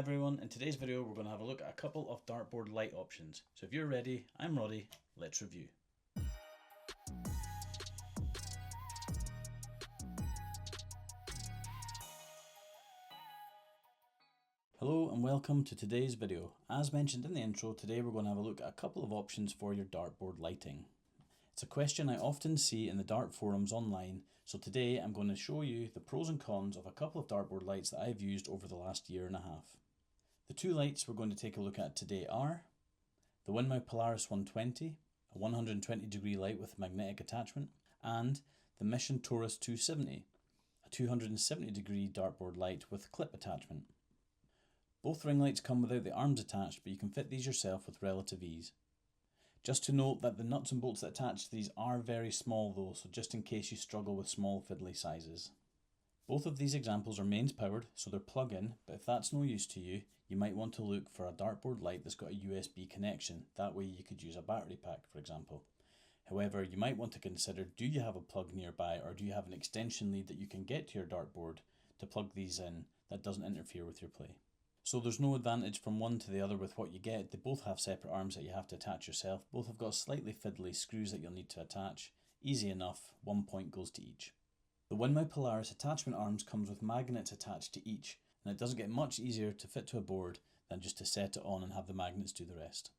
everyone, in today's video we're going to have a look at a couple of dartboard light options. So if you're ready, I'm Roddy, let's review. Hello and welcome to today's video. As mentioned in the intro, today we're going to have a look at a couple of options for your dartboard lighting. It's a question I often see in the dart forums online, so today I'm going to show you the pros and cons of a couple of dartboard lights that I've used over the last year and a half. The two lights we're going to take a look at today are the Winmau Polaris 120, a 120 degree light with magnetic attachment, and the Mission Torus 270, a 270 degree dartboard light with clip attachment. Both ring lights come without the arms attached, but you can fit these yourself with relative ease. Just to note that the nuts and bolts that attach to these are very small though, so just in case you struggle with small fiddly sizes. Both of these examples are mains powered, so they're plug-in, but if that's no use to you, you might want to look for a dartboard light that's got a USB connection. That way you could use a battery pack, for example. However, you might want to consider, do you have a plug nearby, or do you have an extension lead that you can get to your dartboard to plug these in that doesn't interfere with your play? So there's no advantage from one to the other with what you get. They both have separate arms that you have to attach yourself. Both have got slightly fiddly screws that you'll need to attach. Easy enough, 1 point goes to each. The Winmau Polaris attachment arms comes with magnets attached to each, and it doesn't get much easier to fit to a board than just to set it on and have the magnets do the rest.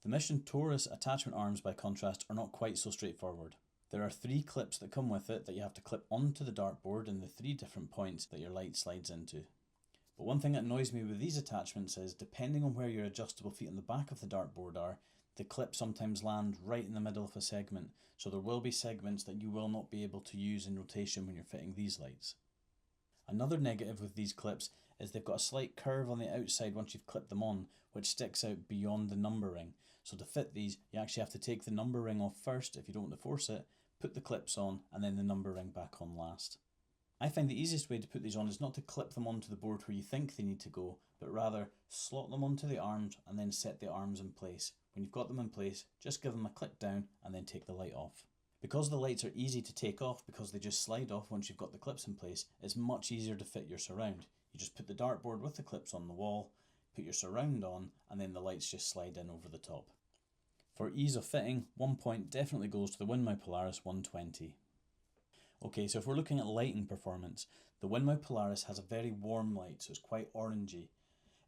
The Mission Torus attachment arms, by contrast, are not quite so straightforward. There are 3 clips that come with it that you have to clip onto the dartboard in the 3 different points that your light slides into. But one thing that annoys me with these attachments is, depending on where your adjustable feet on the back of the dartboard are, the clips sometimes land right in the middle of a segment, so there will be segments that you will not be able to use in rotation when you're fitting these lights. Another negative with these clips is they've got a slight curve on the outside once you've clipped them on, which sticks out beyond the number ring. So to fit these, you actually have to take the number ring off first if you don't want to force it, put the clips on, and then the number ring back on last. I find the easiest way to put these on is not to clip them onto the board where you think they need to go, but rather slot them onto the arms and then set the arms in place. When you've got them in place, just give them a click down and then take the light off. Because the lights are easy to take off because they just slide off once you've got the clips in place, it's much easier to fit your surround. You just put the dartboard with the clips on the wall, put your surround on, and then the lights just slide in over the top. For ease of fitting, 1 point definitely goes to the Winmau Polaris 120. Okay, so if we're looking at lighting performance, the Winmau Polaris has a very warm light, so it's quite orangey.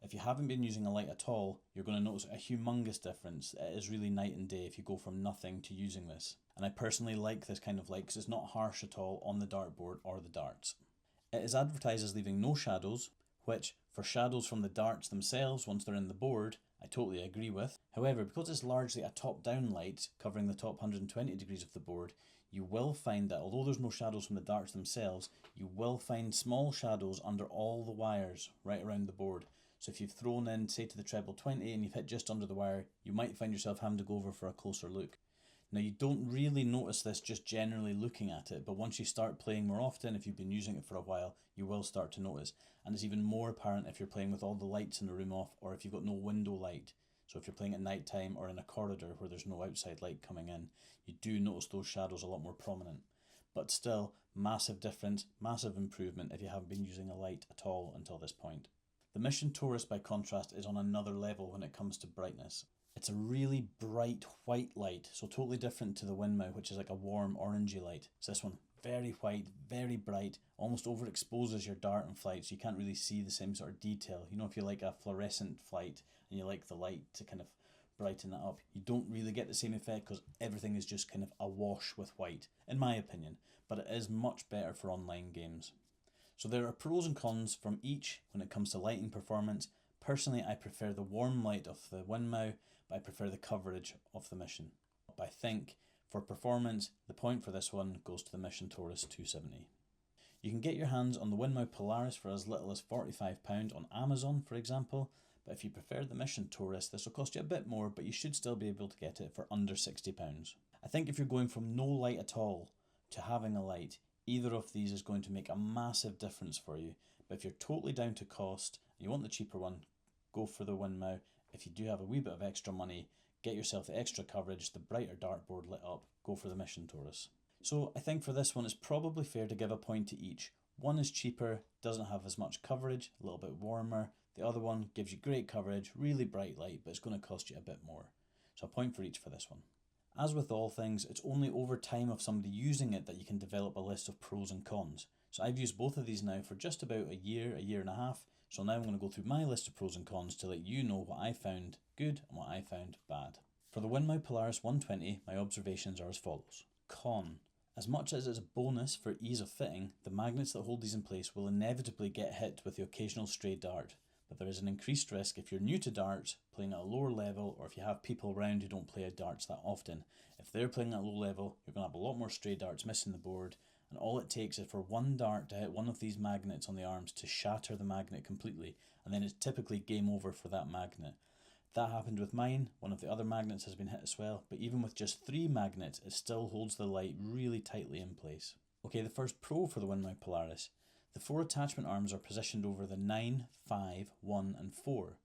If you haven't been using a light at all, you're going to notice a humongous difference. It is really night and day if you go from nothing to using this. And I personally like this kind of light because it's not harsh at all on the dartboard or the darts. It is advertised as leaving no shadows, which for shadows from the darts themselves once they're in the board, I totally agree with. However, because it's largely a top-down light covering the top 120 degrees of the board, you will find that although there's no shadows from the darts themselves, you will find small shadows under all the wires right around the board. So if you've thrown in, say, to the treble 20 and you've hit just under the wire, you might find yourself having to go over for a closer look. Now, you don't really notice this just generally looking at it, but once you start playing more often, if you've been using it for a while, you will start to notice. And it's even more apparent if you're playing with all the lights in the room off, or if you've got no window light. So if you're playing at night time or in a corridor where there's no outside light coming in, you do notice those shadows a lot more prominent. But still, massive difference, massive improvement if you haven't been using a light at all until this point. The Mission Torus, by contrast, is on another level when it comes to brightness. It's a really bright white light, so totally different to the Winmau, which is like a warm orangey light. So this one, very white, very bright, almost overexposes your dart in flight, so you can't really see the same sort of detail. You know, if you like a fluorescent flight and you like the light to kind of brighten that up, you don't really get the same effect because everything is just kind of awash with white, in my opinion. But it is much better for online games. So there are pros and cons from each when it comes to lighting performance. Personally, I prefer the warm light of the Winmau, but I prefer the coverage of the Mission. But I think for performance, the point for this one goes to the Mission Torus 270. You can get your hands on the Winmau Polaris for as little as £45 on Amazon, for example, but if you prefer the Mission Torus, this will cost you a bit more, but you should still be able to get it for under £60. I think if you're going from no light at all to having a light, either of these is going to make a massive difference for you. But if you're totally down to cost and you want the cheaper one, go for the Winmau. If you do have a wee bit of extra money, get yourself the extra coverage, the brighter dartboard lit up, go for the Mission Torus. So I think for this one it's probably fair to give a point to each. One is cheaper, doesn't have as much coverage, a little bit warmer, the The other one gives you great coverage, really bright light, but it's going to cost you a bit more. So a point for each for this one. As with all things, it's only over time of somebody using it that you can develop a list of pros and cons. So I've used both of these now for just about a year and a half. So now I'm going to go through my list of pros and cons to let you know what I found good and what I found bad. For the Winmau Polaris 120, my observations are as follows. Con. As much as it's a bonus for ease of fitting, the magnets that hold these in place will inevitably get hit with the occasional stray dart. But there is an increased risk if you're new to darts, playing at a lower level, or if you have people around who don't play at darts that often. If they're playing at a low level, you're going to have a lot more stray darts missing the board, and all it takes is for one dart to hit one of these magnets on the arms to shatter the magnet completely, and then it's typically game over for that magnet. That happened with mine. One of the other magnets has been hit as well, but even with just 3 magnets, it still holds the light really tightly in place. Okay, the first pro for the Winmau Polaris. The 4 attachment arms are positioned over the 9, 5, 1 and 4.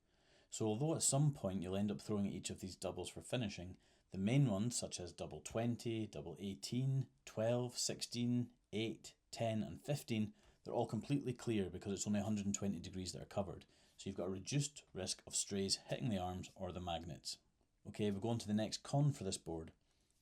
So although at some point you'll end up throwing each of these doubles for finishing, the main ones such as double 20, double 18, 12, 16, 8, 10 and 15, they're all completely clear because it's only 120 degrees that are covered. So you've got a reduced risk of strays hitting the arms or the magnets. Okay, we'll go on to the next con for this board.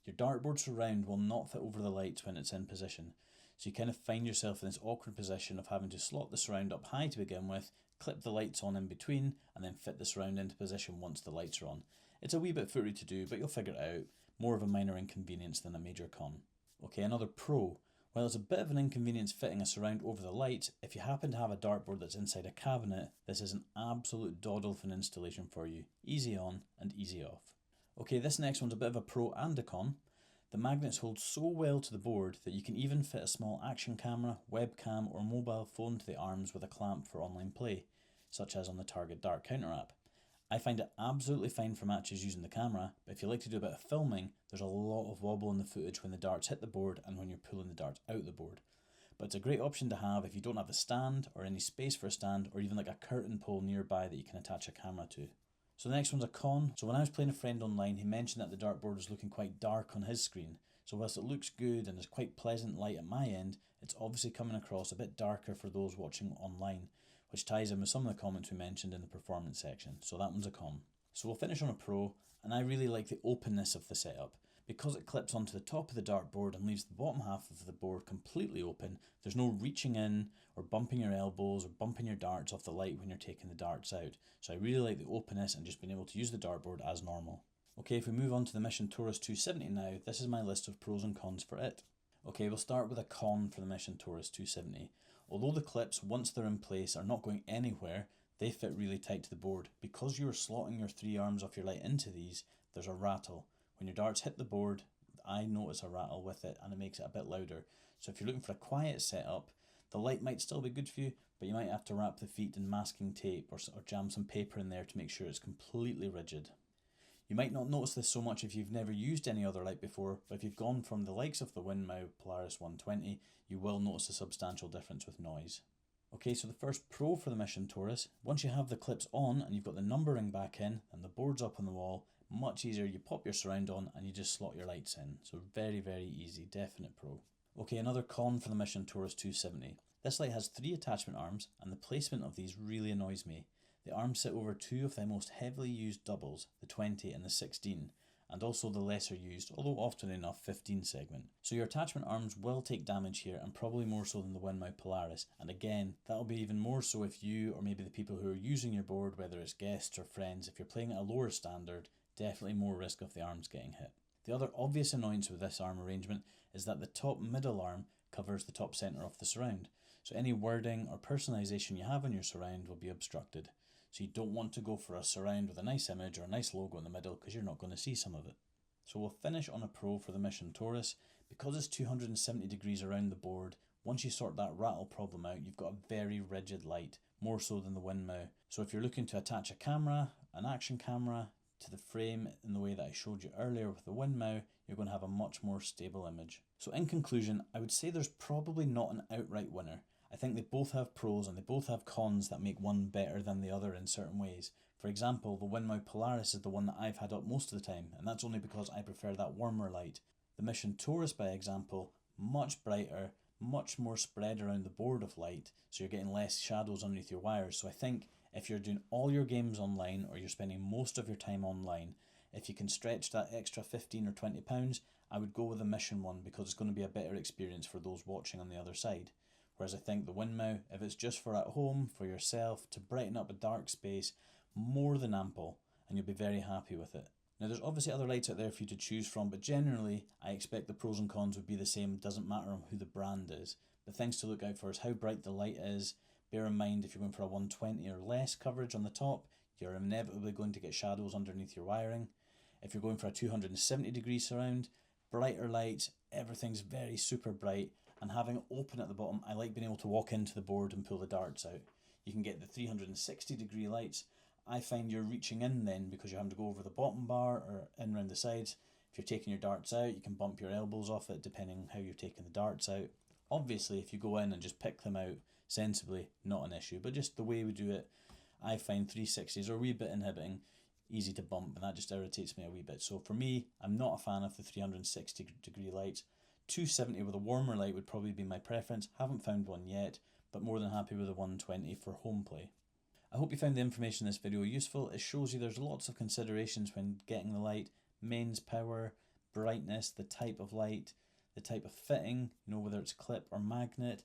Your dartboard surround will not fit over the lights when it's in position. So you kind of find yourself in this awkward position of having to slot the surround up high to begin with, clip the lights on in between, and then fit the surround into position once the lights are on. It's a wee bit footy to do, but you'll figure it out. More of a minor inconvenience than a major con. Okay, another pro. While it's a bit of an inconvenience fitting a surround over the light, if you happen to have a dartboard that's inside a cabinet, this is an absolute doddle of an installation for you. Easy on and easy off. Okay, this next one's a bit of a pro and a con. The magnets hold so well to the board that you can even fit a small action camera, webcam or mobile phone to the arms with a clamp for online play, such as on the Target Dart Counter app. I find it absolutely fine for matches using the camera, but if you like to do a bit of filming, there's a lot of wobble in the footage when the darts hit the board and when you're pulling the darts out the board. But it's a great option to have if you don't have a stand or any space for a stand or even like a curtain pole nearby that you can attach a camera to. So the next one's a con. So when I was playing a friend online, he mentioned that the dartboard was looking quite dark on his screen. So whilst it looks good and is quite pleasant light at my end, it's obviously coming across a bit darker for those watching online, which ties in with some of the comments we mentioned in the performance section. So that one's a con. So we'll finish on a pro, and I really like the openness of the setup. Because it clips onto the top of the dartboard and leaves the bottom half of the board completely open, there's no reaching in or bumping your elbows or bumping your darts off the light when you're taking the darts out. So I really like the openness and just being able to use the dartboard as normal. Okay, if we move on to the Mission Torus 270 now, this is my list of pros and cons for it. Okay, we'll start with a con for the Mission Torus 270. Although the clips, once they're in place, are not going anywhere, they fit really tight to the board. Because you are slotting your 3 arms of your light into these, there's a rattle. When your darts hit the board, I notice a rattle with it and it makes it a bit louder. So if you're looking for a quiet setup, the light might still be good for you, but you might have to wrap the feet in masking tape or jam some paper in there to make sure it's completely rigid. You might not notice this so much if you've never used any other light before, but if you've gone from the likes of the Winmau Polaris 120, you will notice a substantial difference with noise. Okay, so the first pro for the Mission Torus, once you have the clips on and you've got the numbering back in and the board's up on the wall, much easier, you pop your surround on and you just slot your lights in. So very, very easy, definite pro. Okay, another con for the Mission Torus 270. This light has 3 attachment arms and the placement of these really annoys me. The arms sit over 2 of the most heavily used doubles, the 20 and the 16, and also the lesser used, although often enough, 15 segment. So your attachment arms will take damage here and probably more so than the Winmau Polaris. And again, that'll be even more so if you or maybe the people who are using your board, whether it's guests or friends, if you're playing at a lower standard, definitely more risk of the arms getting hit. The other obvious annoyance with this arm arrangement is that the top middle arm covers the top centre of the surround. So any wording or personalisation you have on your surround will be obstructed. So you don't want to go for a surround with a nice image or a nice logo in the middle because you're not going to see some of it. So we'll finish on a pro for the Mission Torus. Because it's 270 degrees around the board, once you sort that rattle problem out, you've got a very rigid light, more so than the Winmau. So if you're looking to attach a camera, an action camera, to the frame in the way that I showed you earlier with the Winmau, you're going to have a much more stable image. So in conclusion, I would say there's probably not an outright winner. I think they both have pros and they both have cons that make one better than the other in certain ways. For example, the Winmau Polaris is the one that I've had up most of the time, and that's only because I prefer that warmer light. The Mission Torus, by example, much brighter, much more spread around the board of light, so you're getting less shadows underneath your wires. So I think If you're doing all your games online or you're spending most of your time online, if you can stretch that extra 15 or 20 pounds, I would go with the Mission one because it's going to be a better experience for those watching on the other side. Whereas I think the Winmau, if it's just for at home, for yourself, to brighten up a dark space, more than ample, and you'll be very happy with it. Now there's obviously other lights out there for you to choose from, but generally I expect the pros and cons would be the same, doesn't matter who the brand is. But things to look out for is how bright the light is. Bear in mind if you're going for a 120 or less coverage on the top, you're inevitably going to get shadows underneath your wiring. If you're going for a 270 degree surround, brighter lights, everything's very super bright, and having it open at the bottom, I like being able to walk into the board and pull the darts out. You can get the 360 degree lights. I find you're reaching in then because you're having to go over the bottom bar or in around the sides. If you're taking your darts out, you can bump your elbows off it depending on how you're taking the darts out. Obviously, if you go in and just pick them out sensibly, not an issue, but just the way we do it, I find 360s are a wee bit inhibiting, easy to bump, and that just irritates me a wee bit. So for me, I'm not a fan of the 360 degree lights. 270 with a warmer light would probably be my preference. Haven't found one yet, but more than happy with a 120 for home play. I hope you found the information in this video useful. It shows you there's lots of considerations when getting the light: mains power, brightness, the type of light, the type of fitting, whether it's clip or magnet,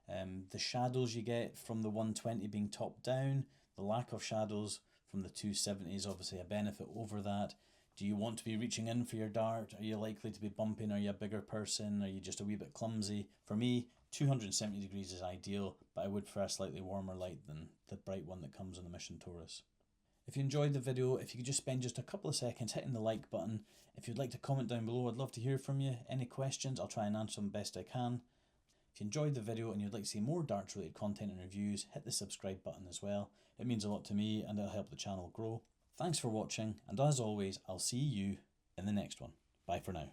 the shadows you get from the 120 being top down, the lack of shadows from the 270 is obviously a benefit over that. Do you want to be reaching in for your dart? Are you likely to be bumping? Are you a bigger person? Are you just a wee bit clumsy? For me, 270 degrees is ideal, but I would prefer a slightly warmer light than the bright one that comes on the Mission Torus. If you enjoyed the video, if you could just spend just a couple of seconds hitting the like button. If you'd like to comment down below, I'd love to hear from you. Any questions, I'll try and answer them best I can. If you enjoyed the video and you'd like to see more darts related content and reviews, hit the subscribe button as well. It means a lot to me and it'll help the channel grow. Thanks for watching, and as always, I'll see you in the next one. Bye for now.